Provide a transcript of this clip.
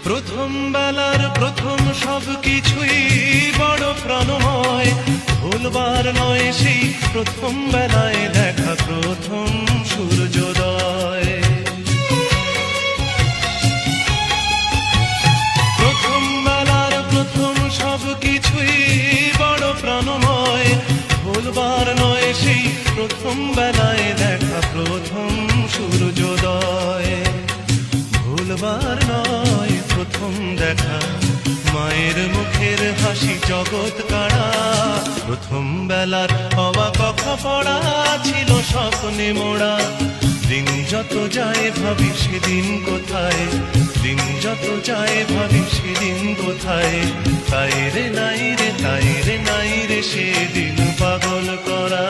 প্রথম বেলার প্রথম সব কিছুই বড় প্রাণময়, ভুলবার নয় সেই প্রথম বেলায় দেখা প্রথম সূর্যোদয়। প্রথম বেলার প্রথম সব কিছুই বড় প্রাণময়, ভুলবার নয় সেই প্রথম বেলায় দেখা প্রথম সূর্যোদয়। ভুলবার নয় প্রথম দেখা মায়ের মুখের হাসি জগৎ কাড়া, প্রথম বেলার হওয়া কথা পড়া ছিল স্বপ্নে মোড়া। দিন যত যায় ভাবি সেদিন কোথায়, দিন যত যায় ভাবি সেদিন কোথায়, তাই রে নাই রে তাই রে নাই রে সেদিন পাগল করা।